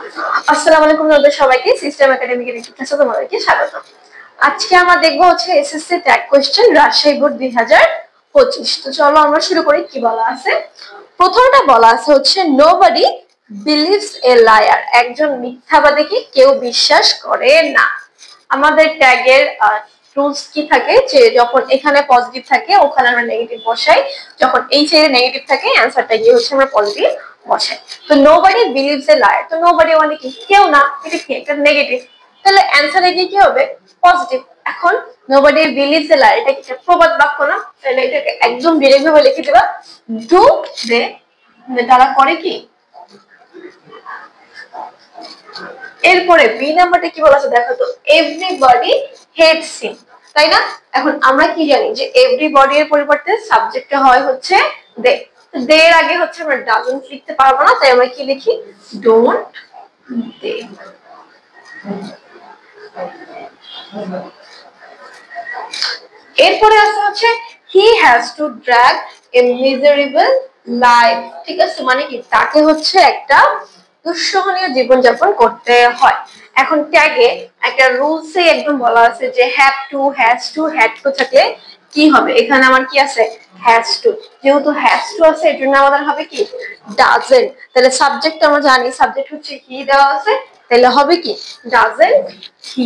আসসালামু আলাইকুম সবাইকে, সিস্টেম একাডেমিক এর ক্লাসে তোমাদেরকে স্বাগত। আজকে আমরা দেখব হচ্ছে SSC tag question Rajshahi board 2025। তো চলো আমরা শুরু করি। কি বলা আছে? প্রথমটা বলা আছে হচ্ছে নোবডি বিলিভস এ লায়ার, একজন মিথ্যাবাদীকে কেউ বিশ্বাস করে না। আমাদের ট্যাগের রুলস কি থাকে যে যখন এখানে পজিটিভ থাকে ওখানে আমরা নেগেটিভ বসাই, যখন এই সাইডে নেগেটিভ থাকে অ্যানসারটা গিয়ে হচ্ছে আমরা পজিটিভ বসাই। তো নোবডি বিলিভস এ লায়ার, তো নোবডি মানে কি? কেউ না, এটা কি? এটা নেগেটিভ, তাহলে অ্যানসারে গিয়ে কি হবে? পজিটিভ। এখন নোবডি বিলিভস এ লায়ার, এটা কি একটা প্রবাদ বাক্য না? তাহলে এটাকে একদম ডিরেক্ট ভাবে লিখে দেবা ডু দে, তারা করে কি? এরপরে বি নাম্বারটা কি বলা আছে দেখো তো, এভরিবডি হেটস হিম, তাই না? এখন আমরা কি জানি যে এভরিবডি এর পরিবর্তে সাবজেক্টটা হয় হচ্ছে দে। দে এর আগে হচ্ছে আমরা ডাজন্ট লিখতে পারবো না, তাই আমরা কি লিখি? Don't they. এরপরে আছে হচ্ছে he has to drag a miserable life, ঠিক আছে? মানে কি তাকে হচ্ছে একটা দুঃসহনীয় জীবনযাপন করতে হয়। এখন ট্যাগে একটা রুলসে একদম বলা আছে যে have to, has to, had to থাকলে কি হবে? এখানে আমার কি আছে? Has to. যেহেতু হ্যাজ টু আছে এর জন্য আমাদের হবে কি? ডাজেন্ট। তাহলে সাবজেক্ট আমরা জানি, সাবজেক্ট হচ্ছে হি দেওয়া আছে, তাহলে হবে কি? Doesn't he.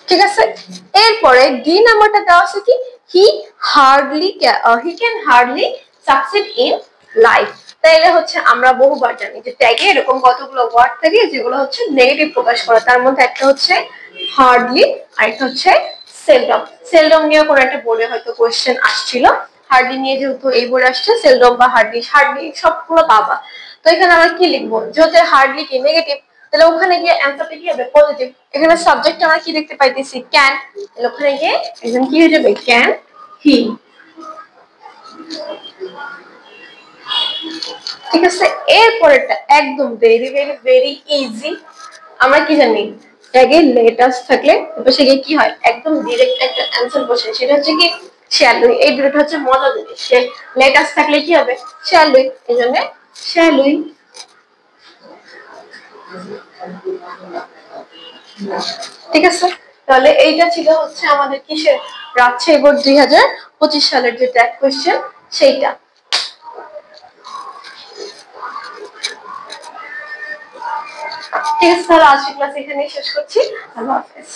ঠিক আছে। এরপরে ডি নাম্বারটা দেওয়া আছে কি? He can hardly succeed in life. তাইলে হচ্ছে আমরা বহুবার জানি যে ট্যাগে এরকম কতগুলো ওয়ার্ড থাকে যেগুলো হচ্ছে নেগেটিভ প্রকাশ করে, তার মধ্যে একটা হচ্ছে হার্ডলি আর একটা হচ্ছে সেলডম। সেলডম নিয়ে কোনো একটা বোর্ডে হয়তো কোশ্চেন আসছিল, হার্ডলি নিয়ে যেহেতু এই বোর্ডে আসছে, সেলডম বা হার্ডলি সবগুলো পাবা। তো এখানে আমরা কি লিখবো? যেহেতু হার্ডলি কি নেগেটিভ, তাহলে ওখানে গিয়ে অ্যান্সারটা কি হবে? পজিটিভ। এখানে সাবজেক্ট আমরা কি দেখতে পাইতেছি? ক্যান, তাহলে ওখানে গিয়ে একদম কি হয়ে যাবে? Can he. ঠিক আছে। এরপরেরটা একদম ভেরি ভেরি ভেরি ইজি। আমরা কি জানি ট্যাগে লেটার্স থাকলে পাশে গিয়ে কি হয়? একদম ডাইরেক্ট একটা অ্যানসার বসে, সেটা হচ্ছে কি? শ্যালুই। এই দুটো হচ্ছে মজার জিনিস, যে লেটার্স থাকলে কি হবে? শ্যালুই, এইজন্য শ্যালুই। ঠিক আছে। তাহলে এইটা ছিল হচ্ছে আমাদের কিসের? রাজশাহী বোর্ড 2025 সালের যে ট্যাগ কোশ্চেন সেইটা। ঠিক আছে, তাহলে আজকের ক্লাস এখানেই শেষ করছি। আল্লাহ হাফেজ।